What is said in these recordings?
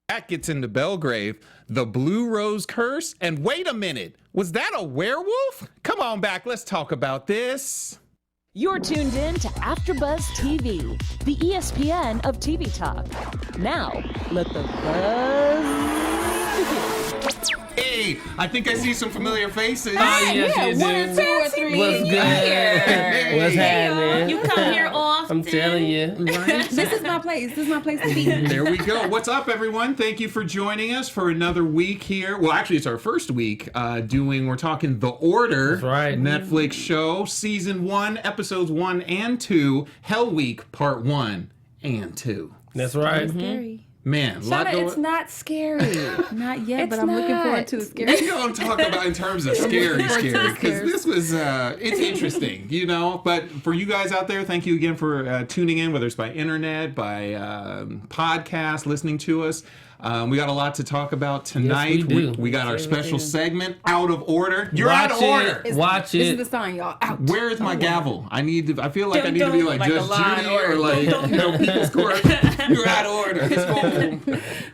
Jack gets into Belgrave, the Blue Rose curse, and wait a minute, was that a werewolf? Come on back, let's talk about this. You're tuned in to AfterBuzz TV, the ESPN of TV talk. Now, let the buzz begin. Hey, I think I see some familiar faces. Yes, you do. 1 or 2 or 3. What's good? Hey. What's happening? You come here often. I'm telling you. Right? This is my place. This is my place to be. There we go. What's up, everyone? Thank you for joining us for another week here. Well, actually, it's our first week we're talking The Order. That's right. Netflix show, season 1, episodes 1 and 2, Hell Week, part 1 and 2. That's right. Scary. Man, Shauna, it's not scary. Not yet, It's but I'm looking forward not. to the scary. You know what I'm talking about in terms of scary, because this was, it's interesting, you know, but for you guys out there, thank you again for tuning in, whether it's by internet, by podcast, listening to us. We got a lot to talk about tonight. Yes, we do. We got our special segment, Out of Order. You're Watch out of order. Watch This is it. the sign, y'all. Out. Where is my gavel? I feel like I Dun, need to be dun, like like Just a Law and Judy Order. or like, People's Court. You're out of order. This whole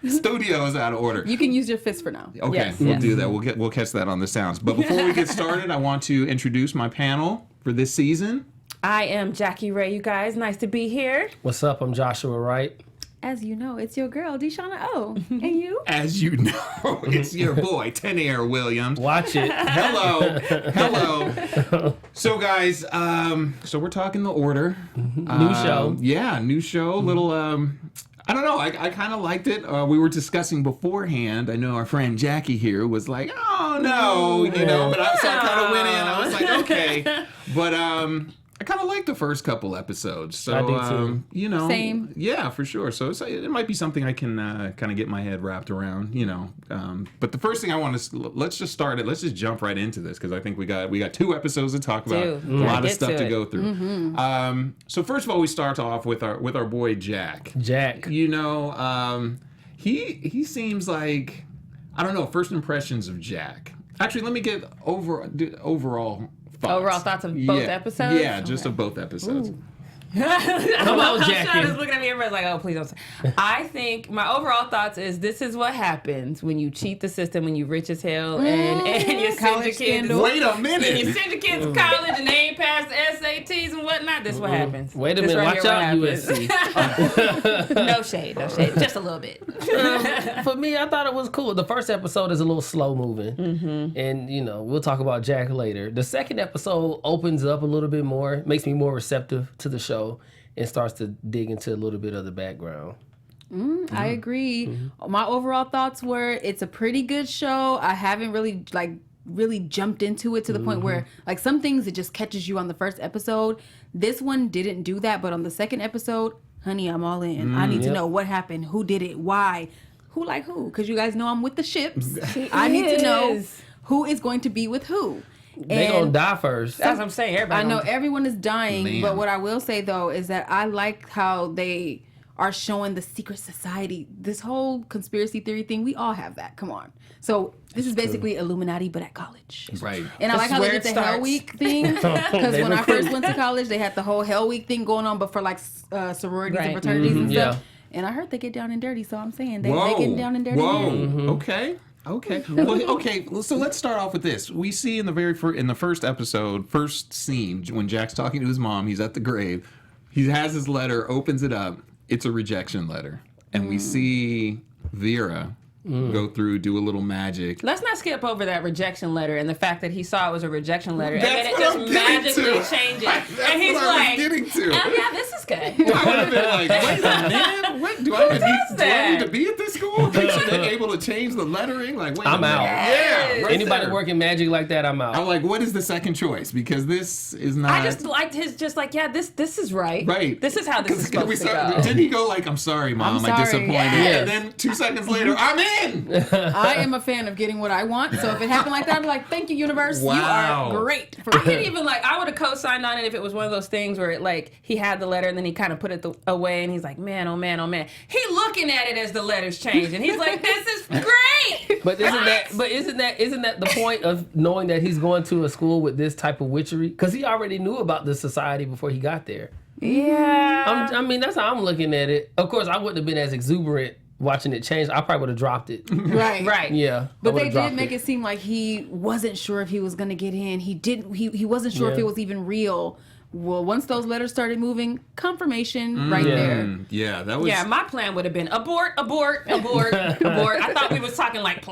studio is out of order. You can use your fist for now. Okay, Yes. we'll do that. We'll catch that on the sounds. But before we get started, I want to introduce my panel for this season. I am Jackie Ray, you guys. Nice to be here. What's up? I'm Joshua Wright. As you know, it's your girl, Deshauna O. And you? As you know, it's your boy, Tenair Williams. Watch it. Hello. So guys, so we're talking The Order. New show. Yeah, new show. Little, I don't know. I kind of liked it. We were discussing beforehand. I know our friend Jackie here was like, "Oh no," you know. But I kind of went in. I was like, "Okay," but I kind of like the first couple episodes. So I do too. you know, Same. Yeah, for sure. So it might be something I can kind of get my head wrapped around. You know, but the first thing I want to let's just start it. Let's just jump right into this because I think we got 2 episodes to talk about. A lot of stuff to go through. So first of all, we start off with our boy Jack. Jack. You know, he seems like, I don't know, first impressions of Jack. Actually, let me get overall thoughts. Overall thoughts of both episodes? Yeah, just of both episodes. How about Jackie? Shauna's looking at me, everybody's like, oh, please don't say. I think my overall thoughts is this is what happens when you cheat the system, when you rich as hell, and you send your College kids. scandal. Wait a And you minute. send your kids to college and they ain't passed the SATs and whatnot. This is what happens. Wait a This minute. right Watch here out, what USC. No shade. Just a little bit. For me, I thought it was cool. The first episode is a little slow moving, and you know we'll talk about Jack later. The second episode opens up a little bit more, makes me more receptive to the show, and starts to dig into a little bit of the background. I agree. My overall thoughts were it's a pretty good show. I haven't really jumped into it to the point where like some things it just catches you on the first episode. This one didn't do that, but on the second episode, honey, I'm all in. I need to know what happened, who did it, why, who like who, because you guys know I'm with the ships. I need to know who is going to be with who. They gonna die first. That's what I'm saying. Everybody I know gonna- everyone is dying, Man. but what I will say though is that I like how they are showing the secret society. This whole conspiracy theory thing, we all have that. Come on. So this is basically Illuminati, but at college. Right. And I like how they did the Hell Week thing, because when I first went to college, they had the whole Hell Week thing going on, but for like sororities and fraternities and stuff. And I heard they get down and dirty, so I'm saying they getting down and dirty. Whoa. Okay. Well, so let's start off with this. We see in the first episode, first scene, when Jack's talking to his mom, he's at the grave. He has his letter, opens it up. It's a rejection letter. And we see Vera go through, do a little magic. Let's not skip over that rejection letter and the fact that he saw it was a rejection letter. That's and then it what just I'm getting magically to. changes. That's And he's what I was like, getting to. oh yeah, this is good. I would have been like, wait a minute, what? Do I need to be at this school? They should be able to change the lettering? Like, wait a I'm minute. out. Yeah. right Anybody there. working magic like that, I'm out. I'm like, what is the second choice? Because this is not. I just liked his, yeah, this is right. Right. This is how this is supposed to go. Didn't he go like, I'm sorry, Mom, I'm I sorry. disappointed. Yes. And then 2 seconds later, I'm in. I am a fan of getting what I want, so if it happened like that, I'd be like, thank you, universe. Wow. You are great. I could even I would have co-signed on it if it was one of those things where he had the letter and then he kind of put it away and he's like, man, oh man, oh man. He looking at it as the letters change and he's like, this is great. But isn't that the point of knowing that he's going to a school with this type of witchery? Because he already knew about the society before he got there. Yeah. I mean, that's how I'm looking at it. Of course, I wouldn't have been as exuberant watching it change, I probably would have dropped it. Right. Right. Yeah. But they did make it seem like he wasn't sure if he was going to get in. He wasn't sure if it was even real. Well, once those letters started moving, confirmation right there. Yeah, that was. Yeah, my plan would have been abort. I thought we was talking like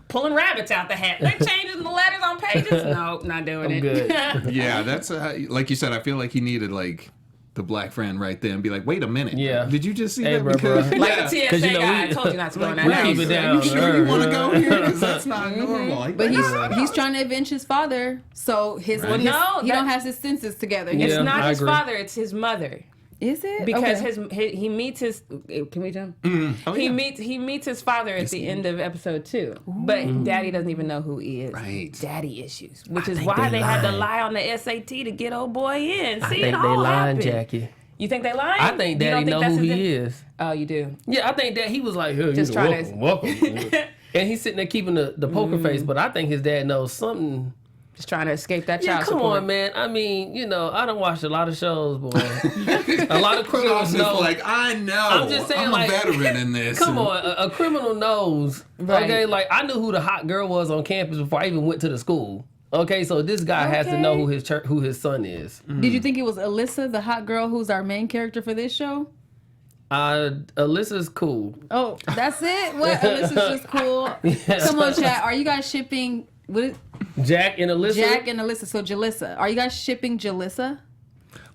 pulling rabbits out the hat. They changing the letters on pages. No, not doing it. Good. Yeah, that's like you said. I feel like he needed like the black friend right there and be like, wait a minute. Yeah. Did you just see Hey, that? bro. Like the TSA 'Cause, you know, guy, I we- told you not to go in that we house. keep it down. You sure you want to Earth. go here? Because that's not normal. Like, But he's trying to avenge his father, so he don't have his senses together. Yeah. It's not I his agree. father, it's his mother. Is it? Because Okay. he meets his. Can we tell? Oh, He yeah. meets his father at the end of episode 2, but Daddy doesn't even know who he is. Right. Daddy issues, which is think why they they had to lied. lie on the SAT to get old boy in. I See, think it they all lying, happened. Jackie. You think they lying? I think You don't Daddy know that's who his- he is. Oh, you do. Yeah, I think that he was like, hey, Just you know, trying to- welcome. And he's sitting there keeping the poker face, but I think his dad knows something. Just trying to escape that Yeah, child come support. on, man. I mean, I done watched a lot of shows, boy. A lot of criminals Just know. like, I know. I'm just saying, I'm like- a veteran in this. Come on, a criminal knows. Right. Okay, like I knew who the hot girl was on campus before I even went to the school. Okay, so this guy has to know who his son is. Did you think it was Alyssa, the hot girl who's our main character for this show? Alyssa's cool. Oh, that's it? What? Alyssa's just cool. Come on, chat. Are you guys shipping Jack and Alyssa. Jack and Alyssa? So Jalissa. Are you guys shipping Jalissa?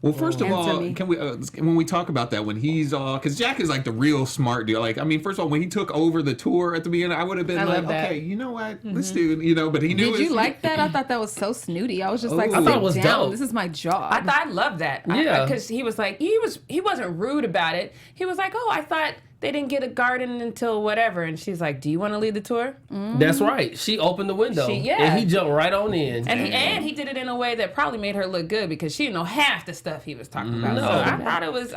Well, first of Answer all, me. can we when we talk about that when he's all because Jack is like the real smart dude. Like, I mean, first of all, when he took over the tour at the beginning, I would have been I like, love that. okay, you know what, let's do, but he knew. Did you like that? I thought that was so snooty. I was just like, I thought it was sit down. dope. This is my job. I thought I loved that. Yeah. Because he was like, he wasn't rude about it. He was like, oh, I thought they didn't get a garden until whatever. And she's like, do you want to lead the tour? That's right. She opened the window. Yeah. And he jumped right on in. And he did it in a way that probably made her look good because she didn't know half the stuff he was talking about. No. So I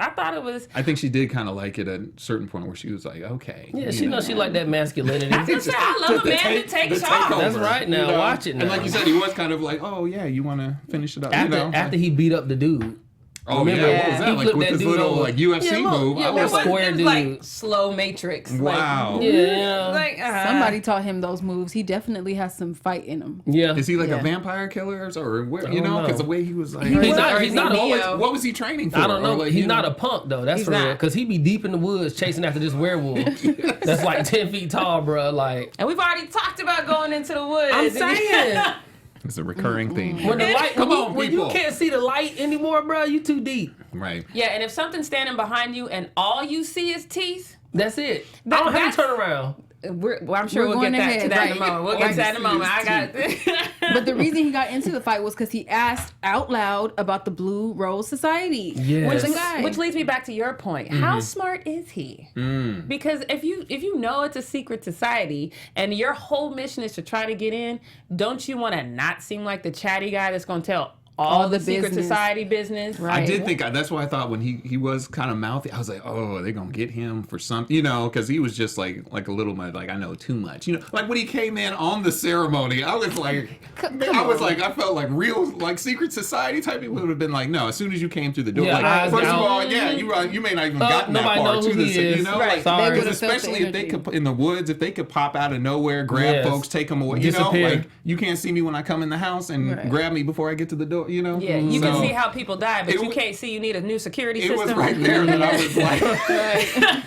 thought it was. I think she did kind of like it at a certain point where she was like, okay. Yeah, she knows she like that masculinity. I love a man to take charge. That's right now. Watch it now. And like you said, he was kind of like, oh yeah, you want to finish it up, After he beat up the dude. Oh remember, yeah, what was he that? Like flipped with that this dude little over. like UFC Yeah, look, move. yeah, I was that like, square It was dude. like slow Matrix. wow. Yeah. Like, Somebody taught him those moves. He definitely has some fight in him. Yeah. Is he like Yeah. a vampire killer or where? I don't know. Because the way he was like, He's not what was he training for? I don't know. Or, like, He's you not a punk though. That's He's for real. not. Because he be deep in the woods chasing after this werewolf. That's like 10 feet tall, bro. Like and we've already talked about going into the woods. I'm saying, It's a recurring theme. when the light, Come on, when you people. can't see the light anymore, bro, you too deep. Right. Yeah, and if something's standing behind you and all you see is teeth, That's it. That- I don't have that's- to turn around. I'm sure We're we'll get going to that in a ahead, moment. We'll right. get to that in a moment. I got But the reason he got into the fight was because he asked out loud about the Blue Rose Society. Yes. Which, guy. Which leads me back to your point. How smart is he? Because if you know it's a secret society and your whole mission is to try to get in, don't you want to not seem like the chatty guy that's going to tell all the secret business. society business? Right. I did think that's why I thought when he was kind of mouthy, I was like, oh, they're gonna get him for something, because he was just like a little bit like I know too much, like when he came in on the ceremony, I was like, I felt like real like secret society type people would have been like, no, as soon as you came through the door, Yeah, like eyes first of out. all, yeah, you may not even gotten that nobody far knows to who the he city, is. like, Right. They because would've felt the especially if they energy. could in the woods, if they could pop out of nowhere, grab Yes. folks, take them away, Disappear. like you can't see me when I come in the house and Right. grab me before I get to the door, Yeah, you can So- see how people die, but It you wa- can't see you need a new security It system. was right there that I was like,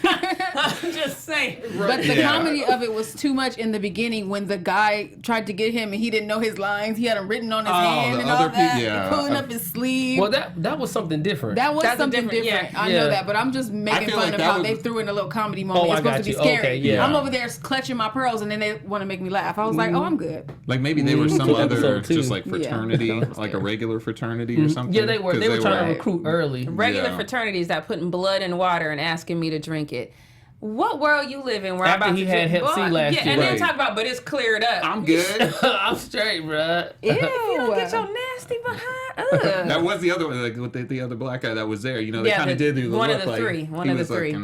I'm just saying. But the Yeah. comedy of it was too much in the beginning when the guy tried to get him and he didn't know his lines. He had them written on his hand the and other all that. people- yeah. Pulling up his sleeve. Well, that was something different. That was That's a something different- different. yeah. I Yeah. know that, but I'm just making feel fun like of that how was- they threw in a little comedy moment. Oh, It's I supposed got to be you. scary. Okay, yeah. I'm over there clutching my pearls, and then they want to make me laugh. I was like, oh, I'm good. like maybe they were some Good other episode, too. just like Yeah. fraternity, That was like a scary. regular fraternity or something. Yeah, they were. 'Cause They were trying to were- recruit early. Regular Yeah. fraternities that putting blood in water and asking me to drink it. What world you live in? Where After I'm about he to had drink Hep C blood? last yeah, year. and then Right. talk about, but it's cleared up. I'm good. I'm straight, bruh. Ew. you don't get your nasty behind. Ugh. That was the other one, like with the other black guy that was there. They Yeah, kind of did do the one of look the like three. One he of the was, like, three.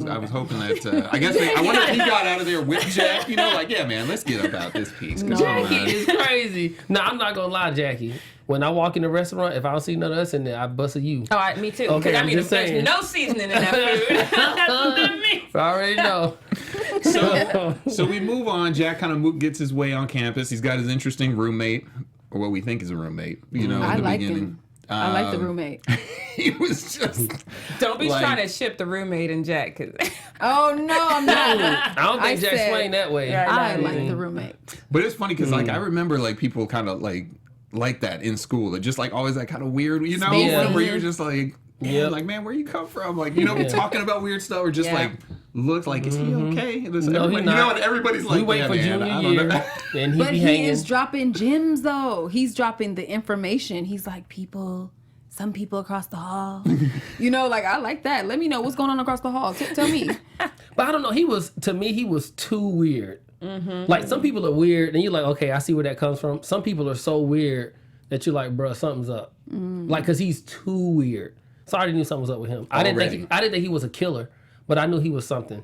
I was hoping that I guess I wonder if he got out of there with Jack. Like, yeah, man, let's get about this piece. 'Cause, Jackie is crazy. No, I'm not gonna lie, Jackie. When I walk in the restaurant, if I don't see none of us in there, I bust a you. Oh, me too. Okay, Because I'm I mean, just there's saying. no seasoning in that food. That's what that means. I already know. So we move on. Jack kind of gets his way on campus. He's got his interesting roommate, or what we think is a roommate. You know, I in the liked beginning. him. I like the roommate. He was just. Don't be like- trying to ship the roommate and Jack. 'Cause Oh no, I'm not. I don't think Jack said- swing that way. Right. I like the roommate. But it's funny because like I remember like people kind of like that in school. It just like always that kind of weird, you know, Yeah. where you're just like. Yep. Like, man, where you come from? Like, you know, talking about weird stuff or just Yeah. like look like, is he okay? This, No, everybody, he you not. know, and everybody's like, We wait yeah, for man, I junior don't know. year, and he But be he hanging. is dropping gems though. He's dropping the information. He's like, some people across the hall. You know, like I like that. Let me know what's going on across the hall. Tell me. But I don't know. He was too weird. Like some people are weird, and you're like, okay, I see where that comes from. Some people are so weird that you're like, bruh, something's up. Like, cause he's too weird. So I already knew something was up with him. I didn't think he was a killer, but I knew he was something.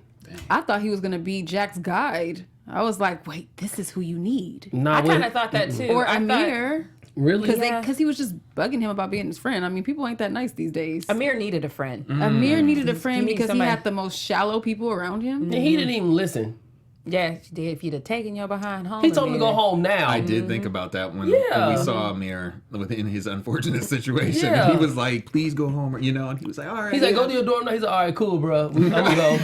I thought he was gonna be Jack's guide. I was like, wait, this is who you need. Nah, I kind of thought that too. Or I thought Amir. really? Because he was just bugging him about being his friend. I mean, people ain't that nice these days. Amir needed a friend. Amir needed a friend He needs because somebody. he had the most shallow people around him. And he didn't even listen. Yeah, she did. If you'd have taken your behind home, He told him to go Amir. home now. I did think about that when Yeah. we saw Amir within his unfortunate situation. Yeah. He was like, please go home, you know, and he was like, all right. He's like, go to your dorm now. He's like, all right, cool, bro. I'm gonna go.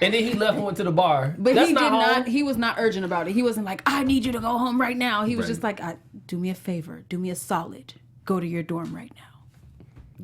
And then he left and went to the bar. But That's he did home. not. He was not urgent about it. He wasn't like, I need you to go home right now. He was Right. just like, do me a favor, do me a solid, go to your dorm right now.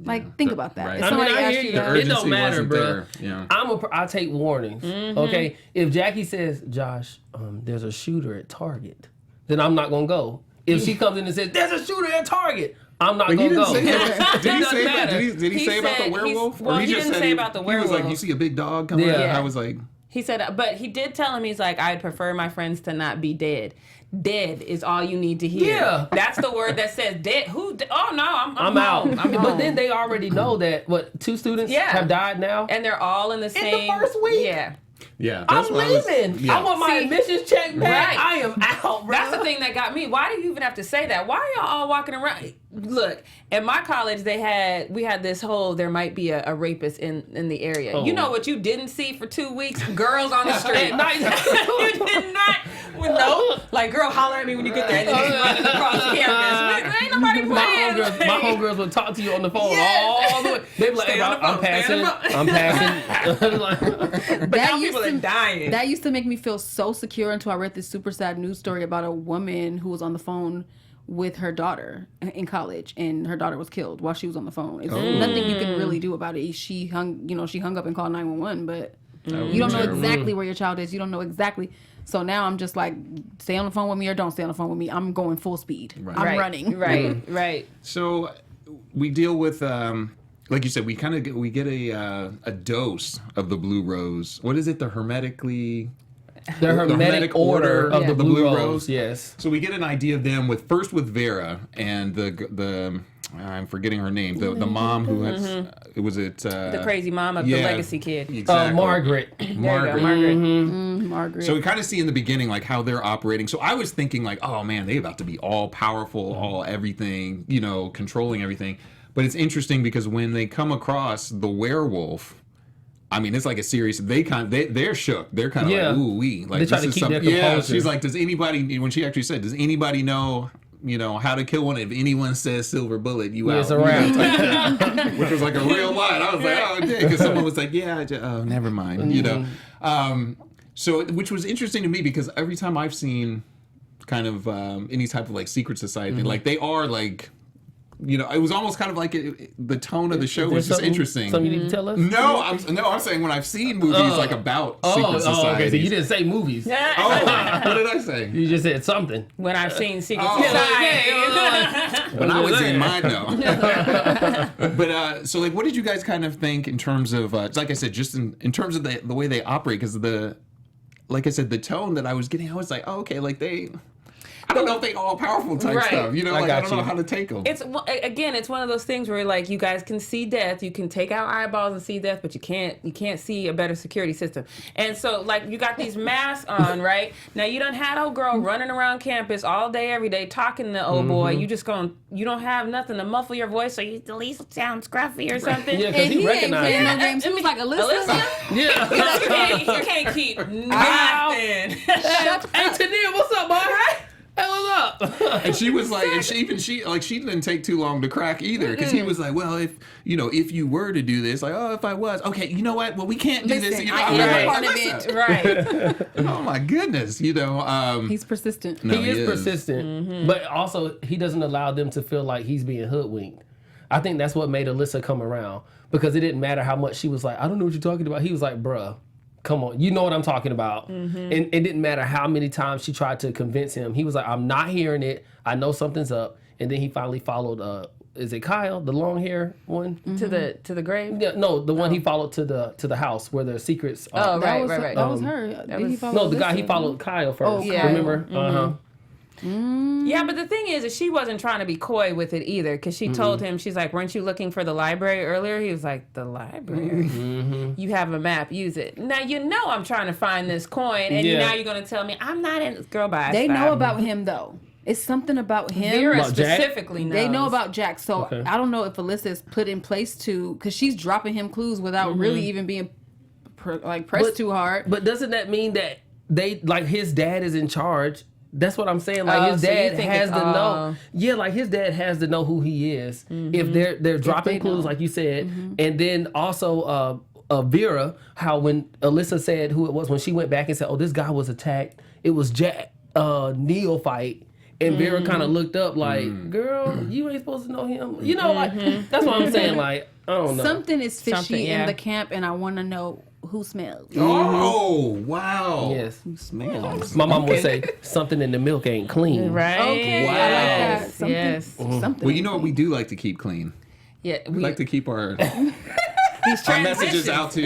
Like, think about that. right. If I mean, somebody I asked hear you you. that, It don't urgency matter, wasn't bro. there, yeah. I take warnings. Okay, if Jackie says, Josh, there's a shooter at Target, then I'm not gonna go. If she comes in and says, there's a shooter at Target, I'm not But he gonna didn't go. say that. Did he It say doesn't about, matter. did he He say about the said werewolf? well, he just didn't said say about the He was like, werewolf. you see a big dog coming Yeah. out? Yeah. I was like, He said, but he did tell him, he's like, I'd prefer my friends to not be dead. Dead is all you need to hear. Yeah. That's the word that says dead. Oh, no, I'm out. home. I'm But home. then they already know that, what, 2 students Yeah. have died now? And they're all in the same. first week? Yeah. yeah. I'm That's what I was- leaving. yeah. I want my See, admissions check back. right. I am out, bro. That's the thing that got me. Why do you even have to say that? Why are y'all all walking around? Look, at my college, we had this whole, there might be a rapist in the area. Oh. You know what you didn't see for 2 weeks? Girls on the street. At night. You did not. No. Like, girl, holler at me when you get there. And then just running across the campus. Ain't nobody playing. My homegirls would talk to you on the phone Yes. all the way. They'd be like, Stay on the I'm phone, stay passing. on the phone. I'm passing. Like, But now people are dying. That used to make me feel so secure until I read this super sad news story about a woman who was on the phone with her daughter in college, and her daughter was killed while she was on the phone. It's nothing you can really do about it. She hung up and called 911, but you don't know exactly where your child is. You don't know exactly. So now I'm just like, stay on the phone with me or don't stay on the phone with me. I'm going full speed. Right. I'm Right, running. Right, right. So we deal with, like you said, we get a dose of the Blue Rose. What is it? The Hermetic Order of the Blue Rose. Rose. Yes. So we get an idea of them with Vera and the I'm forgetting her name. The mom who has The crazy mom of the legacy kid. Exactly. Margaret. Margaret. Margaret. Margaret. So we kind of see in the beginning like how they're operating. So I was thinking like, oh man, they about to be all powerful, all everything, controlling everything. But it's interesting because when they come across the werewolf, I mean, it's like a serious. They're shook. They're kind of like, ooh wee. Like They try this to is keep their something. Yeah, composure. she's like, does anybody? When she actually said, does anybody know? How to kill one. If anyone says silver bullet, you out. It's around. Which was like a real line. I was like, oh, dang. Because someone was like, yeah, never mind. So, which was interesting to me because every time I've seen kind of any type of like secret society, like they are like, it was almost kind of like the tone of the show was just interesting. Something you need to tell us? No, I'm saying when I've seen movies like about secret societies. Okay, so you didn't say movies. Oh, what did I say? You just said something. When I've seen Secret Oh. Society. When I was in mine, no. But so, like, what did you guys kind of think in terms of, like I said, just in terms of the way they operate? Because like I said, the tone that I was getting, I was like, oh, okay, like I don't know if they all powerful type Right. stuff. You know, I like got I don't know you. how to take them. It's one of those things where like you guys can see death, you can take out eyeballs and see death, but you can't see a better security system. And so like you got these masks on, right? Now you done had old girl running around campus all day, every day, talking to old boy. You don't have nothing to muffle your voice, so you at least sound scruffy or something. Yeah, because And he he ain't recognized playing no it. games. He was like, Alyssa? Alyssa? Yeah. You can't keep nothing. Hey, Tania, what's up, boy? Hey, what's up? And she was like, and she didn't take too long to crack either, because he was like, well, if you were to do this, like, oh, if I was, okay, you know what? Well, we can't do this. Listen, You know, I I'm am like, part of Alyssa. it. Right. Oh my goodness, He's persistent. No, He is persistent, but also he doesn't allow them to feel like he's being hoodwinked. I think that's what made Alyssa come around, because it didn't matter how much she was like, I don't know what you're talking about. He was like, bruh, come on, you know what I'm talking about. And it didn't matter how many times she tried to convince him. He was like, I'm not hearing it. I know something's up. And then he finally followed, is it Kyle, the long hair one? To the grave. Yeah, no, the one he folled to the house where the secrets are. Oh, That right, was, right. That was her. Did he follow No, the guy Alyssa? he followed Kyle first. Oh, yeah. Remember? Uh-huh. Yeah, but the thing is she wasn't trying to be coy with it either, because she told him, she's like, weren't you looking for the library earlier? He was like, the library? You have a map, use it. Now you know I'm trying to find this coin, and Yeah. now you're going to tell me I'm not in. Girl, bye. They stop. know about him, though. It's something about him. Vera About Jack? specifically knows. They know about Jack, so Okay. I don't know if Alyssa is put in place to, because she's dropping him clues without really even being pressed too hard. But doesn't that mean that they, like, his dad is in charge? That's what I'm saying. Like, Oh, his so you dad think has it's to all- know. Yeah, like, his dad has to know who he is. If they're dropping they clues, know. like you said. And then also Vera, how when Alyssa said who it was, when she went back and said, oh, this guy was attacked, it was Jack Neophyte. And Vera kind of looked up like, girl, you ain't supposed to know him. You know, like, that's what I'm saying. Like, I don't know. Something is fishy Something, yeah. in the camp, and I want to know who smells. Oh wow. Yes. Who smells? My mom would say, something in the milk ain't clean. Right. Okay, I like that. Yes. Something, Yes. something. Well, you know what we do like to keep clean. Yeah. We like to keep our these messages out to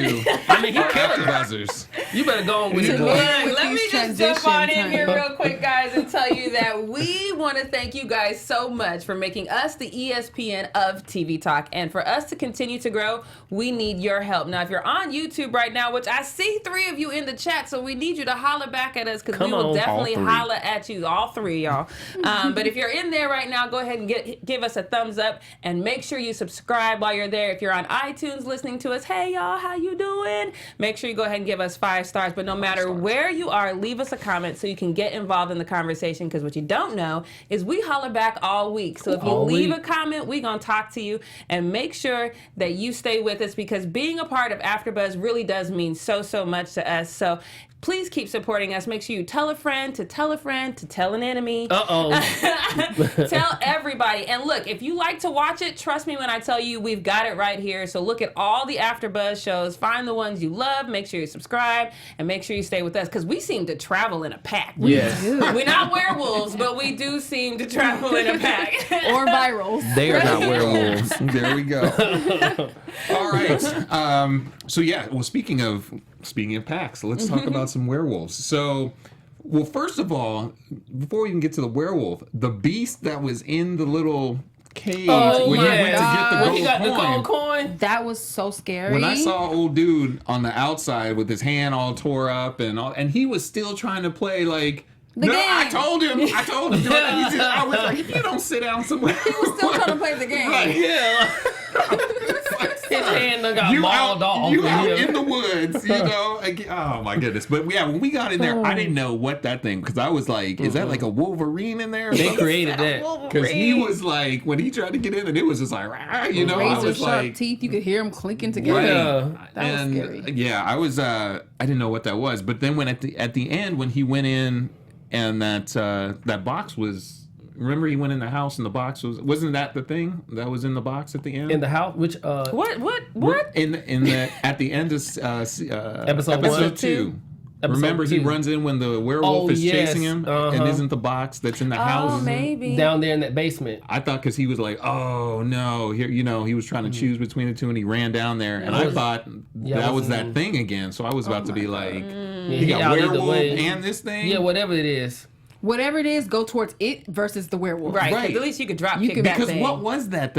I mean, he our killed her. AfterBuzzers. You better go on with it, boy. Look, With let me these just jump on in transitions, here honey. real quick, guys, and tell you that we want to thank you guys so much for making us the ESPN of TV Talk. And for us to continue to grow, we need your help. Now, if you're on YouTube right now, which I see 3 of you in the chat, so we need you to holler back at us, because we Come will on, definitely all 3. holler at you, all 3 y'all. But if you're in there right now, go ahead and give us a thumbs up, and make sure you subscribe while you're there. If you're on iTunes listening to us, hey y'all, how you doing? Make sure you go ahead and give us 5 stars. But no matter where you are, leave us a comment so you can get involved in the conversation, because what you don't know is we holler back all week. So if you All leave week. a comment, we gonna talk to you, and make sure that you stay with us, because being a part of AfterBuzz really does mean so much to us. So please keep supporting us. Make sure you tell a friend to tell a friend to tell an enemy. Tell everybody. And look, if you like to watch it, trust me when I tell you, we've got it right here. So look at all the AfterBuzz shows. Find the ones you love. Make sure you subscribe, and make sure you stay with us, because we seem to travel in a pack. Yes. We're not werewolves, but we do seem to travel in a pack. Or virals. They are not werewolves. There we go. All right. So yeah. Well, speaking of packs, let's talk about some werewolves. So, well, first of all, before we even get to the werewolf, the beast that was in the little cage when he went to get the When gold he got the coin. gold coin. That was so scary. When I saw old dude on the outside with his hand all tore up and he was still trying to play like. The No, game. I told him. I was like, if you don't sit down somewhere. He was still trying to play the game. Right. Yeah. His hand done got mauled off. You out in the woods, you know. Oh my goodness! But yeah, when we got in there, I didn't know what that thing, because I was like, "Is that like a Wolverine in there?" They created that. Because he was like, when he tried to get in, and it was just like, "Rah," you know. I Razor was sharp like, teeth. You could hear them clinking together. Yeah. That was and scary. yeah, I was. I didn't know what that was, but then when at the end when he went in, and that box was. Remember, he went in the house and the box wasn't that the thing that was in the box at the end? In the house, which What? In the at the end of episode 1? 2. Episode Remember, he 2. runs in when the werewolf is yes. chasing him, Uh-huh. and isn't the box that's in the Oh, house? maybe. down there in that basement. I thought because he was like, oh no, here, you know, he was trying to choose between the two, and he ran down there, and I was- thought yeah, that it was was that in- thing again. So I was about to be like, Yeah, he got out either werewolf way. and this thing. Yeah, whatever it is. whatever it is, go towards it versus the werewolf. Right. 'Cause Right. At least you could drop You kick could- that Because thing. what was that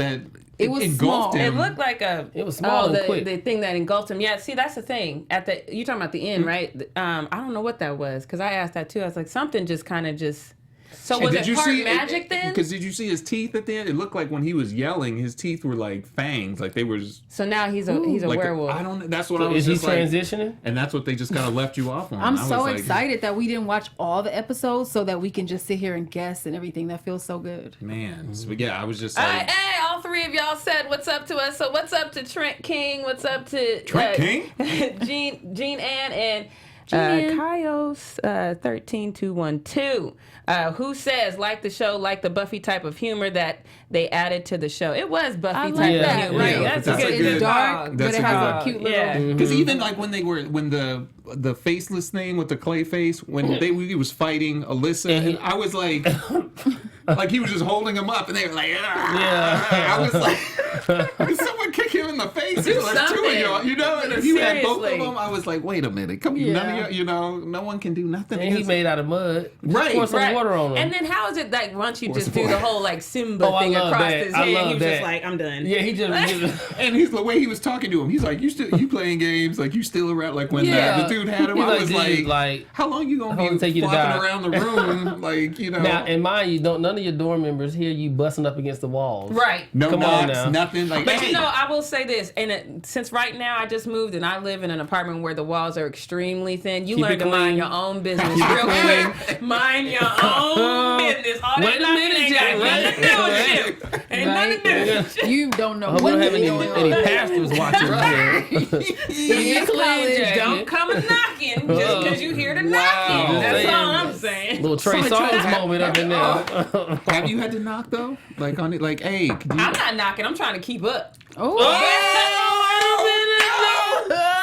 It was engulfed small. him? It looked like It was small and quick. the thing that engulfed him. Yeah, see, that's the thing. You're talking about the end, right? I don't know what that was because I asked that too. I was like, something just kind of just. So was it part magic then? Because did you see his teeth at the end? It looked like when he was yelling, his teeth were like fangs, like they were. So now he's a Like werewolf. I don't. That's what I was Is he just like. transitioning? And that's what they just kind of left you off on. I'm I was so like, excited that we didn't watch all the episodes so that we can just sit here and guess and everything. That feels so good. Man, so, yeah, I was just like, Hey, all three of y'all said what's up to us. So what's up to Trent King? What's up to Trent King? Jean Ann and Ann. Kaios 13212, who says like the show, like the Buffy type of humor that they added to the show. It was Buffy type of that. humor. Yeah, That's, that's a a good. good- It's dark, that's but it a has good- a cute little. Yeah. because even like when the faceless thing with the clay face, when he was fighting Alyssa, and I was like, like he was just holding him up, and they were like, Yeah. I was like, did someone kick him in the face? There's two of something. y'all, you know, and if you had both of Seriously. them, I was like, wait a minute, come, Yeah. none of you, no one can do nothing. And he against- made out of mud. Right. Pour some Right. water on him. And then how is it like once you Pour just some do the water. whole like Simba Oh, I thing love across that. his I head? He love was just that. like, I'm done. yeah, he just And he's the way he was talking to him. He's like, you playing games? Like you still around? Like when Yeah. the dude had him, He's I was dude, like, how long you how gonna long be it take you to flopping die? around the room? Like now, and mind you, none of your dorm members hear you busting up against the walls. Right. no Come on knocks, now. nothing. Like, But hey. you know, I will say this, and since right now I just moved and I live in an apartment where the walls are extremely thin, you Keep learn it to mind clean. your own business Keep it real clean. quick. Mind your own business. All Wait that a knocking minute, ain't Jack. got nothing to do with you. Ain't nothing to do with you. You don't know I hope we what don't have is any going on. pastors watching here. Keep it clean, college, Jackie. Don't come a knocking just because you hear the knocking. Just That's saying. all I'm saying. Little Trey Somebody Songz tried to- moment up in there. Have you had to knock though? Like on it? Like, hey, could you? I'm not knocking. I'm trying to keep up. Oh,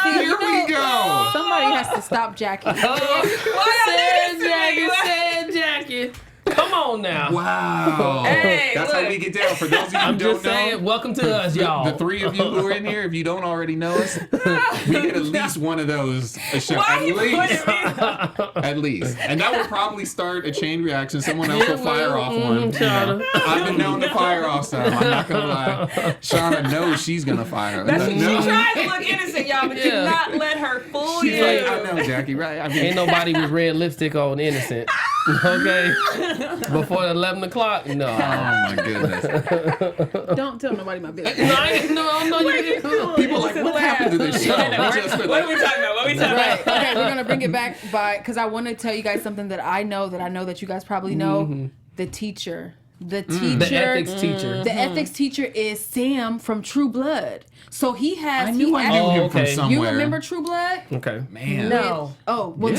Here we go. somebody has to stop Jackie. Sad Jackie, sad Jackie. Come on now. Wow. Hey, That's how look. we get down. For those of you who I'm don't just saying, know, welcome to us, y'all. the three of you who are in here, if you don't already know us, we get at least one of those a show. Why At you least. putting me At least. And that would probably start a chain reaction. Someone else will fire off one. You Shauna. know. I've been known to fire off some. I'm not going to lie. Shauna knows she's going to fire. She tried to look innocent, y'all, but Yeah. do not let her fool She's you. like, I know, Jackie, right? I mean, Ain't nobody with red lipstick on innocent. Okay? Before 11 o'clock? No. oh my goodness. Don't tell nobody my business. No, you didn't. People are like, what happened to this show? What We just been are we like, talking about? What are we talking Right. about? Okay, we're gonna bring it back because I want to tell you guys something that I know that you guys probably know. The teacher. The teacher. The ethics teacher. The ethics teacher is Sam from True Blood. So he has. I knew I actually- knew him Oh, from okay. somewhere. You remember True Blood? Okay. Man. No. Oh, well,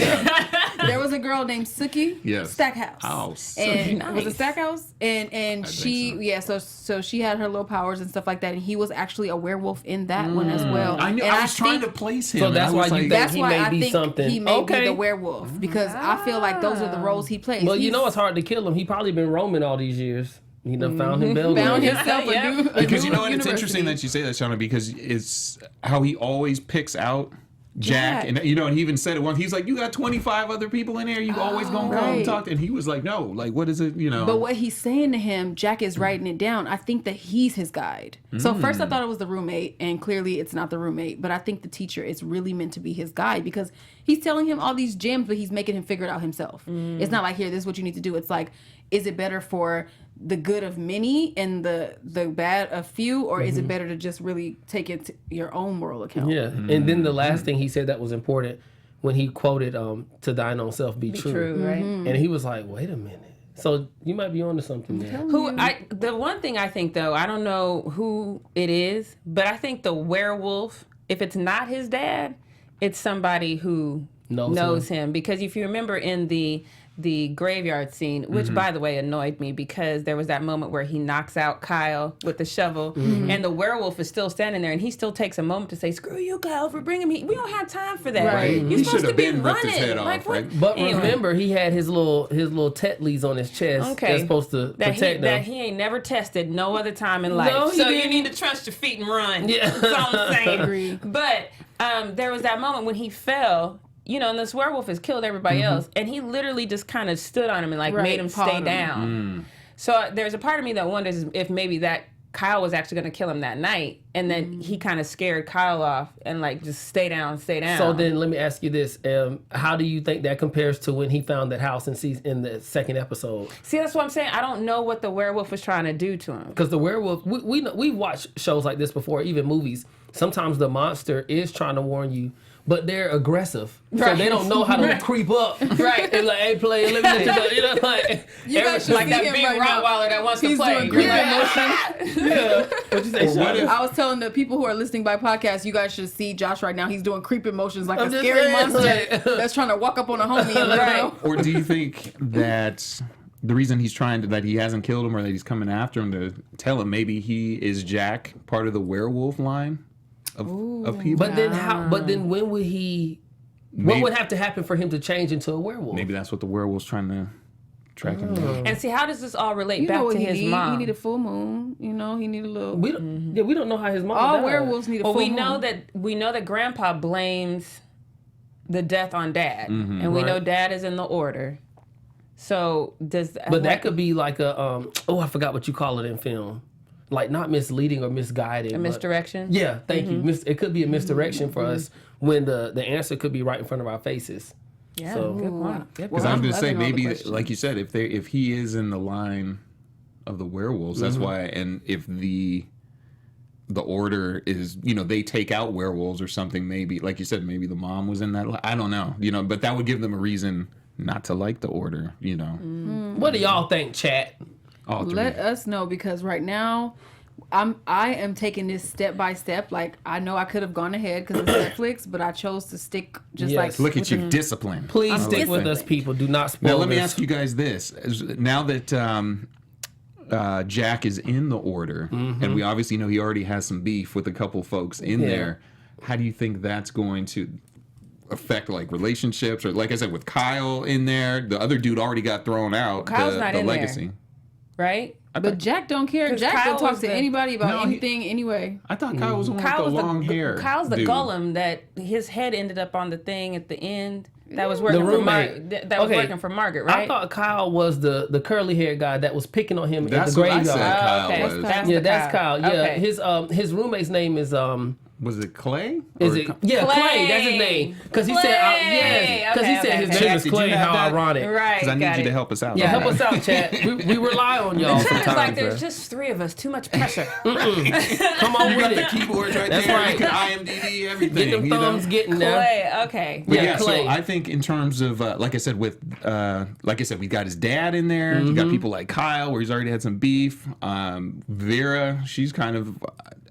there was a girl named Sookie Yes. Stackhouse. Oh, Sookie. And was it Nice. Stackhouse? And she, so. yeah, so she had her little powers and stuff like that, and he was actually a werewolf in that one as well. I knew. And I was trying think to place him. So and that's I why was you like, think that's he why may I be think something. he may be Okay. the werewolf because I feel like those are the roles he plays. Well, you He's know it's hard to kill him. He probably been roaming all these years. He done found him Belgrave. found himself Yeah. a new Because you new know what? It's university. interesting that you say that, Shauna, because it's how he always picks out Jack. Jack. And you know, and he even said it once. He's like, you got 25 other people in here. You always gonna come and right. talk. And he was like, no, like, what is it? You know. But what he's saying to him, Jack is writing it down. I think that he's his guide. So first I thought it was the roommate, and clearly it's not the roommate. But I think the teacher is really meant to be his guide because he's telling him all these gems, but he's making him figure it out himself. It's not like, here, this is what you need to do. It's like, is it better for the good of many and the bad of few, or is it better to just really take it to your own moral account? Yeah. And then the last thing he said that was important when he quoted to thine own self be true. True, right? And he was like, wait a minute. So you might be onto something there. The one thing I think though, I don't know who it is, but I think the werewolf, if it's not his dad, it's somebody who knows him. Because if you remember in the graveyard scene, which by the way annoyed me because there was that moment where he knocks out Kyle with the shovel and the werewolf is still standing there and he still takes a moment to say, screw you, Kyle, for bringing me. We don't have time for that. Right. You're He supposed should to have be been ripped his running. head off, Like, what? right? But Anyway. remember, he had his little tetleys on his chest that's supposed to protect that him. he ain't never tested no other time in life. No, he so you didn't. need to trust your feet and run. Yeah. That's all I'm saying. Agree. But there was that moment when he fell. and this werewolf has killed everybody else, and he literally just kind of stood on him and made him stay down. So there's a part of me that wonders if maybe that Kyle was actually going to kill him that night, and then he kind of scared Kyle off and just stay down. So then let me ask you this: how do you think that compares to when he found that house in the second episode? See, that's what I'm saying. I don't know what the werewolf was trying to do to him. Because the werewolf, we watched shows like this before, even movies. Sometimes the monster is trying to warn you, but they're aggressive, so they don't know how to creep up. Right. And hey, play, let me get you You guys should like see that him big right now. Rottweiler that wants to He's play. doing creeping motions. Yeah. What'd you say, Sean? I was telling the people who are listening by podcast, you guys should see Josh right now. He's doing creeping motions like I'm a just scary saying, monster that's trying to walk up on a homie and let him know. Or do you think that the reason he's that he hasn't killed him or that he's coming after him to tell him maybe he is Jack, part of the werewolf line of people? But then how? But then when would he? What would have to happen for him to change into a werewolf? Maybe that's what the werewolf's trying to track him down. And see, how does this all relate You know back what to he his need? mom? He need a full moon. He need a little. We don't. Yeah, we don't know how his mom. All died. werewolves need a Well, full we moon. know that Grandpa blames the death on Dad, and we Right. know Dad is in the order. So does But that could be like a I forgot what you call it in film, like not misleading or misguided. a but- misdirection? Yeah, thank you. It could be a misdirection for us when the answer could be right in front of our faces. Yeah, So- good point. Good Because point. I'm going to say, loving all the maybe, questions. like you said, if he is in the line of the werewolves, that's why, and if the order is, they take out werewolves or something, maybe, like you said, maybe the mom was in that, I don't know, but that would give them a reason not to like the order, What do y'all think, chat? All three. Let us know, because right now I am taking this step by step. Like, I know I could have gone ahead because it's Netflix, but I chose to stick just Yes. Look at you, discipline. Please stick like with that. us, people. Do not spoil Now, let me this. ask you guys this. Now that Jack is in the order, and we obviously know he already has some beef with a couple folks in there, how do you think that's going to affect relationships? Or like I said, with Kyle in there, the other dude already got thrown out. Kyle's the not in there. legacy. Right? But Jack don't care. 'Cause Jack Kyle don't talk was to the- anybody about No, he- anything anyway. I thought Kyle was the one Kyle with was the long hair. Kyle's the dude. golem that his head ended up on the thing at the end. That was working for roommate. that was working for Margaret, right? I thought Kyle was the curly haired guy that was picking on him at That's the what I graveyard. said Kyle okay. was. That's Yeah, the that's Kyle. Yeah, Okay. his roommate's name is Was it Clay? Is Or it? Clay? Yeah, Clay. Clay. That's his name. Because he Clay. said, yes. Because he Okay, said okay, his okay. name Jack, is did you Clay. have How that? ironic. Right. Because I need got you to it. help us out. Yeah, on help that. us out, chat. We rely on y'all Chat sometimes. is like there's bruh. just three of us. Too much pressure. Come on You with got the it. keyboards right That's there. right. You can IMDb everything. Get them you know? thumbs getting there. Clay. Okay. But Yeah, yeah, Clay. so I think in terms of, like I said, we got his dad in there. You got people like Kyle, where he's already had some beef. Vera, she's kind of,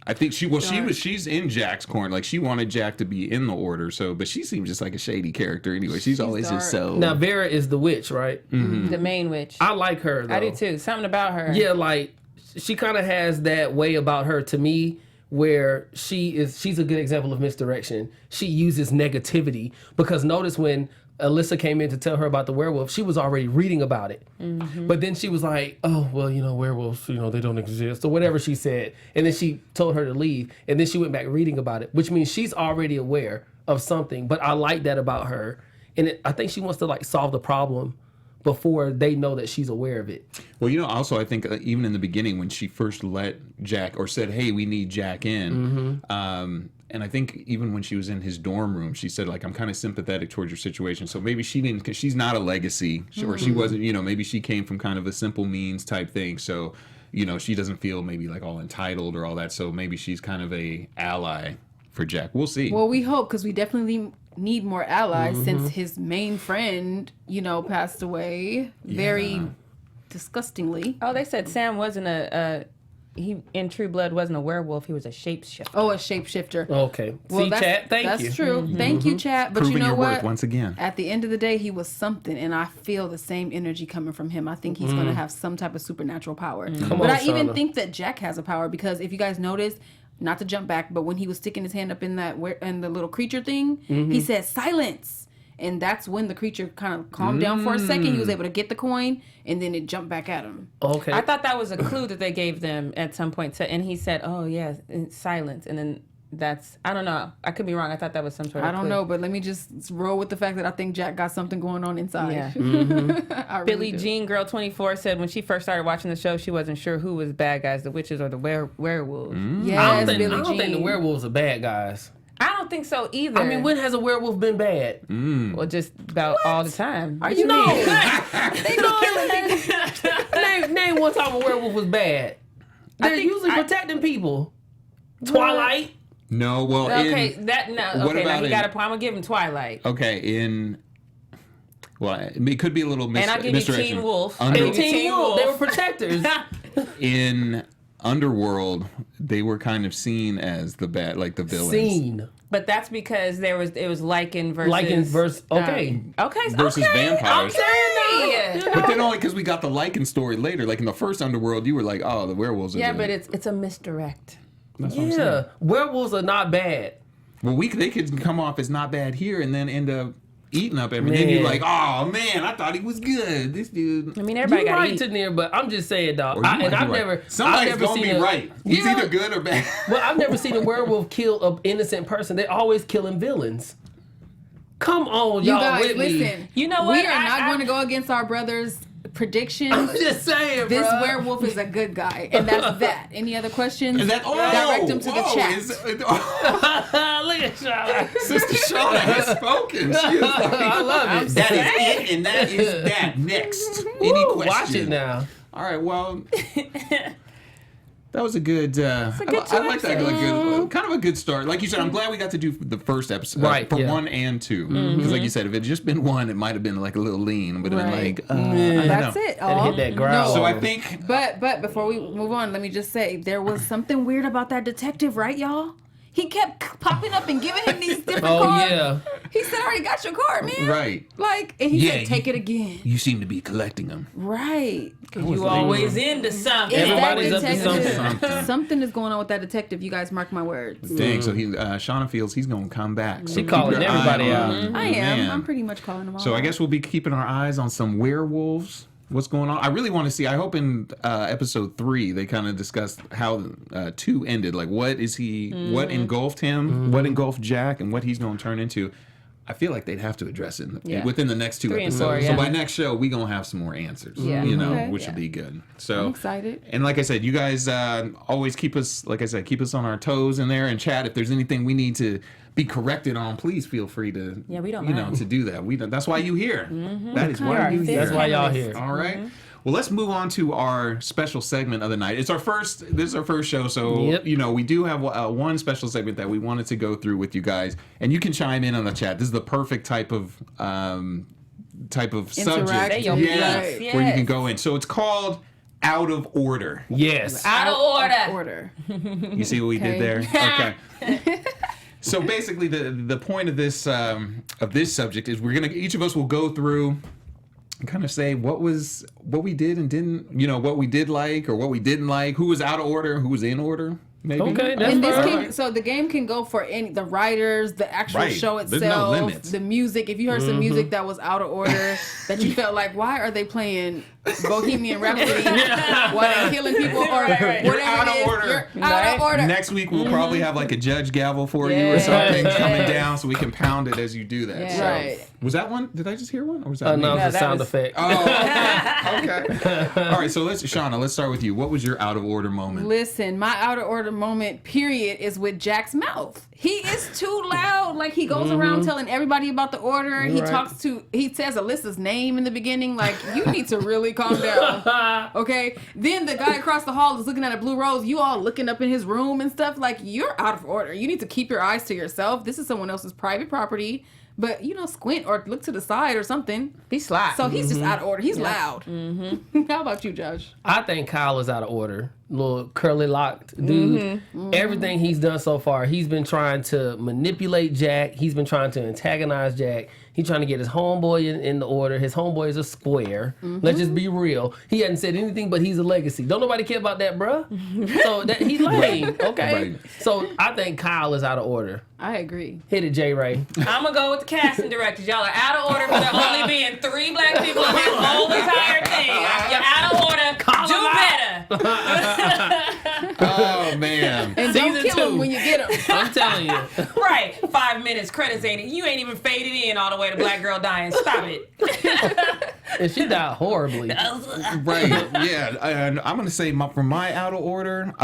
I think she's in Jack's corner. Like, she wanted Jack to be in the order. So, but she seems just like a shady character anyway. She's always just dark. so. Now, Vera is the witch, right? The main witch. I like her, though. I do too. Something about her. Yeah, like, she kind of has that way about her to me where she's a good example of misdirection. She uses negativity, because notice when Alyssa came in to tell her about the werewolf, she was already reading about it. But then she was like, oh, well, werewolves, they don't exist, or whatever she said. And then she told her to leave. And then she went back reading about it, which means she's already aware of something. But I like that about her. And I think she wants to solve the problem before they know that she's aware of it. Well, also, I think even in the beginning when she first let Jack, or said, hey, we need Jack in, and I think even when she was in his dorm room, she said, I'm kind of sympathetic towards your situation. So maybe she didn't, because she's not a legacy, or she wasn't, maybe she came from kind of a simple means type thing. So, she doesn't feel maybe all entitled or all that. So maybe she's kind of a ally for Jack. We'll see. Well, we hope, because we definitely need more allies since his main friend, passed away very disgustingly. Oh, they said Sam wasn't he in True Blood wasn't a werewolf. He was a shapeshifter. Oh, a shapeshifter. Okay. See, chat, thank you. That's true. Thank you, chat. But Proving you know your what? worth once again. At the end of the day, he was something, and I feel the same energy coming from him. I think he's going to have some type of supernatural power. Come But on, I even Shauna. think that Jack has a power, because if you guys notice, not to jump back, but when he was sticking his hand up in the little creature thing, he said silence. And that's when the creature kind of calmed down for a second. He was able to get the coin, and then it jumped back at him. Okay. I thought that was a clue that they gave them at some point. And he said, "Oh yes, silence." And then I don't know. I could be wrong. I thought that was some sort of I don't know, but let me just roll with the fact that I think Jack got something going on inside. Yeah. I really Billie do. Jean Girl 24 said when she first started watching the show, she wasn't sure who was bad guys, the witches or the werewolves. Yes, I don't Billie think the Jean. werewolves are bad guys. I don't think so either. I mean, when has a werewolf been bad? Well, just about all the time. Are you know? They know killing people. Name one time a werewolf was bad. They're usually protecting people. Twilight. No, well, Okay, in, now what he about got a point. I'm gonna give him Twilight. okay, well, it could be a little And I'll give you Teen Wolf. And Teen Wolf, they were protectors. In Underworld, they were kind of seen as the bad, like the villains. Seen. But that's because it was Lycan versus Lycans versus okay. Versus vampires. Okay. But then only because we got the Lycan story later. Like in the first Underworld, you were like, oh, the werewolves are Yeah, the- but it's a misdirect. That's what I'm saying. Yeah, werewolves are not bad. Well, they could come off as not bad here and then end up eating up everything. Then you're like, oh man, I thought he was good. This dude. I mean, everybody You're got right, eat. Tania, but I'm just saying, dog. Or you might I've be right. never. Somebody's I've never gonna seen be a- right. He's Yeah. either good or bad. Well, I've never seen a werewolf kill an innocent person. They're always killing villains. Come on, You y'all. guys, with me. listen. You know We what? are not going to go against our brother's predictions. I'm just saying, This bruh. werewolf is a good guy, and that's that. Any other questions? And that, Direct them to the chat. Look at y'all. Sister Shauna has spoken. She is like, I love it. that is it, and that is that. Next. Any question? Watch it now. All right, well, that was a good. I like that. Kind of a good start. Like you said, I'm glad we got to do the first episode, Right, for yeah. 1 and 2. Because, like you said, if it had just been 1, it might have been like a little lean, but then like, I don't That's know. it. And hit that growl. So I think But before we move on, let me just say there was something weird about that detective, right, y'all? He kept popping up and giving him these different Oh, cards. yeah. He said, "I already got your card, man." right. Like, and he Yeah, said, "Take it again." You seem to be collecting them. Right. You always into something. It's Everybody's that up to detective. something. Something is going on with that detective. You guys mark my words. Dang. So Shauna feels he's gonna come back. So She keep calling your eye everybody on out. the I am. man. I'm pretty much calling them all. So I guess we'll be keeping our eyes on some werewolves. What's going on? I really want to see. I hope in episode 3 they kind of discuss how 2 ended. Like what is he? What engulfed him? What engulfed Jack? And what he's going to turn into? I feel like they'd have to address it within the next 2 3 and episodes. 4, So yeah. by next show, we gonna have some more answers. Yeah. You know, Okay. which will be good. So I'm excited. And like I said, you guys always keep us. Like I said, keep us on our toes in there and chat. If there's anything we need to be corrected on, please feel free to. Yeah, we don't You know, mind. to do that. That's why you here. That is why you here. That's why y'all here. All right. Well, let's move on to our special segment of the night. This is our first show, so Yep. you know we do have one special segment that we wanted to go through with you guys, and you can chime in on the chat. This is the perfect type of subject, Interact. Your Yes. piece, where you yes. can go in. So it's called Out of Order. Yes. Out of order. Order. You see what we did there? Okay. So basically, the point of this subject is each of us will go through and kind of say what we did and didn't, what we did like or what we didn't like, who was out of order, who was in order, maybe. Okay, that's And this fine. can, so the game can go for the writers, the actual Right. show There's itself, no limits. the music. If you heard some music that was out of order, that you felt like, why are they playing Bohemian Rhapsody while they're killing people or whatever You're out of it is, order. You're out of order. Next week we'll probably have like a judge gavel for you or Yeah. something coming down so we can pound it as you do that. Yeah. So, Right. was that one? Did I just hear one? Or was that me? No, it's a that sound was- effect. Oh, okay. All right, so Shauna, let's start with you. What was your out of order moment? Listen, my out of order moment, period, is with Jack's mouth. He is too loud. Like, he goes around telling everybody about the order. He he says Alyssa's name in the beginning. Like, you need to really calm down. Okay? Then the guy across the hall is looking at a Blue Rose. You all looking up in his room and stuff. Like, you're out of order. You need to keep your eyes to yourself. This is someone else's private property. But, squint or look to the side or something. Be sly. So he's just out of order. He's loud. How about you, Josh? I think Kyle is out of order. Little curly locked dude. Everything he's done so far, he's been trying to manipulate Jack. He's been trying to antagonize Jack. He's trying to get his homeboy in the order. His homeboy is a square. Let's just be real. He hasn't said anything, but he's a legacy. Don't nobody care about that, bruh. So he's lame, okay? Right. So I think Kyle is out of order. I agree. Hit it, J. Ray. I'm gonna go with the casting directors. Y'all are out of order for there only being 3 black people in this whole entire thing. You're out of order. Do better. Oh, man. And don't Season kill him 2. when you get him. I'm telling Right. 5 minutes, credits you ain't even faded in all the way to black girl dying. Stop it. And she died horribly. Right. Yeah. And I'm gonna say from my out of order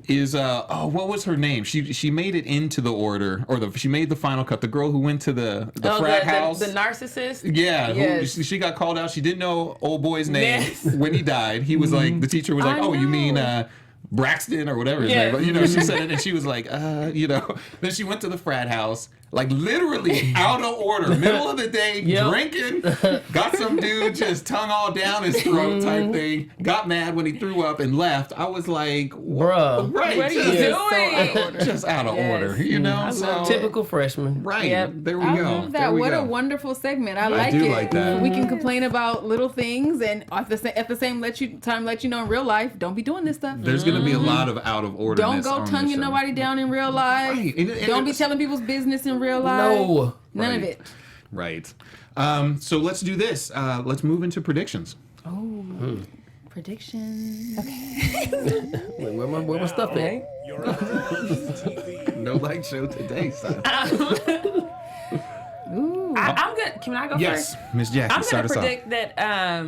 is what was her name? She made it into the order, or she made the final cut. The girl who went to the frat house. The narcissist. Yeah. Yes. She got called out. She didn't know old boy's name Yes. when he died. He was like, the teacher was like, "Oh, you mean Braxton or whatever his name." But she said it, and she was like, Then she went to the frat house, like literally out of order, middle of the day, drinking. Got some dude just tongue all down his throat type thing. Got mad when he threw up and left. I was like, bruh, right, what are you doing? Just out of order, So typical freshman. right, Yep. there we I go. love that. There we What go. a wonderful segment. I like do it. like that. We can complain about little things, and at the same let you know in real life, don't be doing this stuff. There's gonna be a lot of out of order. Don't go tonguing nobody down in real life. Right. And Don't be it's- telling people's business in real life. No. None of Right. it. Right. So let's do this. Let's move into predictions. Predictions. Where my stuff at? No light show today, son. I'm good. Can I go Yes, first? Miss Jackie, I'm start going to us off. predict that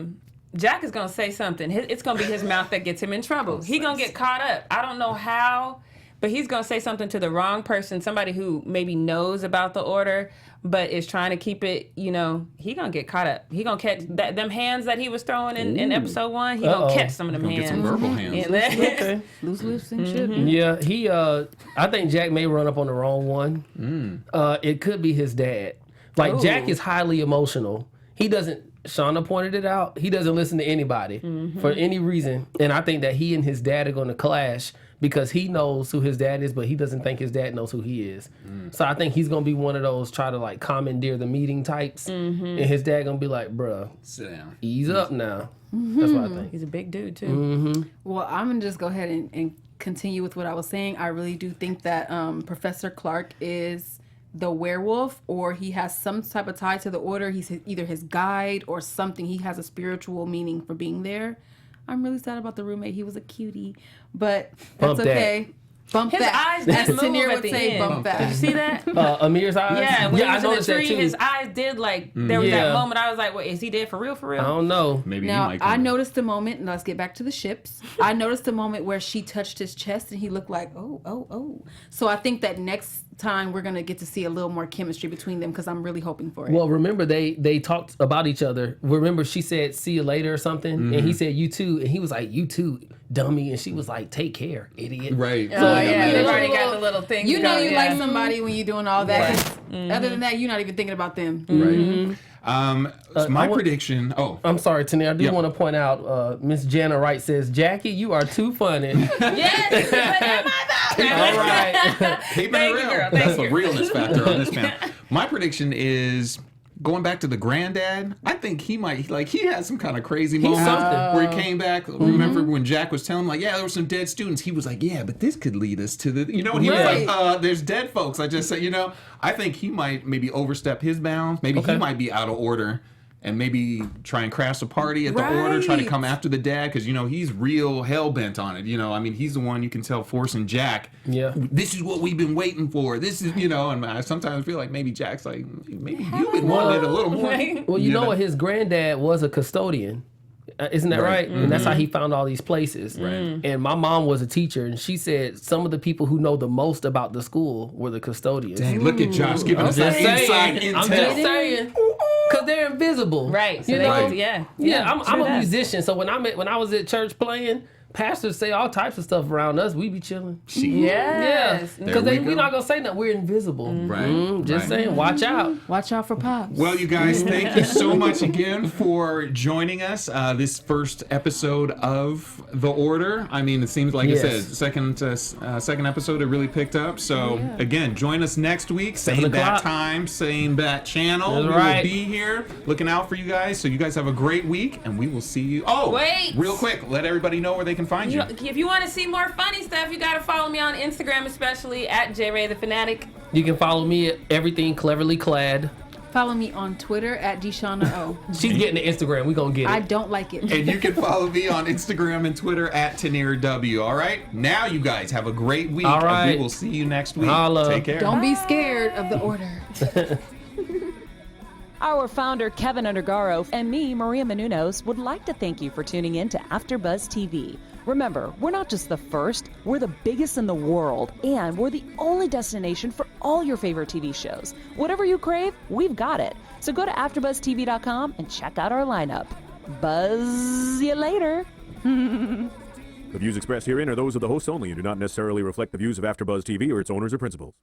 Jack is going to say something. It's going to be his mouth that gets him in trouble. He's going to get caught up. I don't know how, but he's going to say something to the wrong person, somebody who maybe knows about the order, but is trying to keep it, he going to get caught up. He going to catch them hands that he was throwing in episode 1. He going to catch some of them Gonna hands. get some verbal hands. Okay. Loose lips and shit. Yeah, he. I think Jack may run up on the wrong one. It could be his dad. Like Jack is highly emotional. He doesn't. Shauna pointed it out. He doesn't listen to anybody for any reason, and I think that he and his dad are going to clash because he knows who his dad is, but he doesn't think his dad knows who he is. So I think he's going to be one of those try to like commandeer the meeting types, and his dad going to be like, "Bruh, Sit down. ease up now." That's what I think. He's a big dude, too. Well, I'm going to just go ahead and continue with what I was saying. I really do think that Professor Clark is the werewolf, or he has some type of tie to the order. He's either his guide or something. He has a spiritual meaning for being there. I'm really sad about the roommate. He was a cutie, but Bump that's okay. Bump His that. eyes did As move Tanir at would the say, end. bump that. Did you see that? Amir's eyes. Yeah, when I he was noticed in that the too. tree, his eyes did like, there was Yeah. that moment I was like, wait, is he dead for real, for real? I don't know. Maybe Now, he might come I in. noticed a moment, and let's get back to the ships. I noticed a moment where she touched his chest, and he looked like, oh. So I think that next time we're going to get to see a little more chemistry between them, because I'm really hoping for it. Well, remember they talked about each other. Remember she said, "See you later" or something, and he said, "You too," and he was like, "You too, dummy," and she was like, "Take care, idiot." Right. Oh, yeah, Yeah, they've yeah. already got the little things you know going, you yeah. like somebody when you're doing all that. Other than that, you're not even thinking about them. Right. So my I want- prediction. Oh, I'm sorry, Tania. I do Yeah. want to point out, Miss Jana Wright says, "Jackie, you are too funny." Yes, put that in my mouth. All right. keeping Thank it you, real. girl. That's Thank the you. realness factor on this panel. My prediction is going back to the granddad. I think he might, like, he had some kind of crazy moment something. where he came back. Remember when Jack was telling him, like, yeah, there were some dead students. He was like, yeah, but this could lead us to the, and he Right. was like, there's dead folks. I just said, I think he might maybe overstep his bounds. Maybe he might be out of order. And maybe try and crash a party at the order, try to come after the dad, because, he's real hell-bent on it. I mean, he's the one you can tell forcing Jack, Yeah. this is what we've been waiting for. This is, and I sometimes feel like maybe Jack's like, maybe you've been wanting it a little more. Well, you know what? His granddad was a custodian. Isn't that right? And that's how he found all these places. Right. And my mom was a teacher, and she said some of the people who know the most about the school were the custodians. Dang, look at Josh giving us that inside intel. I'm just saying. Because they're invisible. Right. So You they know? could, yeah. Yeah, I'm sure a does. musician, so when I was at church playing, pastors say all types of stuff around us. We be chilling. Yes. Yeah, because we we're go. not gonna say nothing. We're invisible. Right. Just right. saying, watch out. Watch out for Pops. Well, you guys, thank you so much again for joining us. This first episode of The Order. I mean, it seems like Yes. I said, second episode, it really picked up. So, again, join us next week. Same 7 bat o'clock. time, same bat channel. That's we right. will be here looking out for you guys. So, you guys have a great week, and we will see you. Oh, Wait. real quick, let everybody know where they can find you. If you want to see more funny stuff, you got to follow me on Instagram, especially at JRayTheFanatic. You can follow me at Everything Cleverly Clad. Follow me on Twitter at Deshauna O. She's getting the Instagram. We gonna get it. I don't like it. And you can follow me on Instagram and Twitter at TanirW. All right? Now you guys have a great week. All right. And we will see you next week. Holla. Take care. Don't be scared of the order. Our founder, Kevin Undergaro, and me, Maria Menounos, would like to thank you for tuning in to AfterBuzz TV. Remember, we're not just the first, we're the biggest in the world, and we're the only destination for all your favorite TV shows. Whatever you crave, we've got it. So go to AfterBuzzTV.com and check out our lineup. Buzz you later. The views expressed herein are those of the hosts only and do not necessarily reflect the views of AfterBuzz TV or its owners or principals.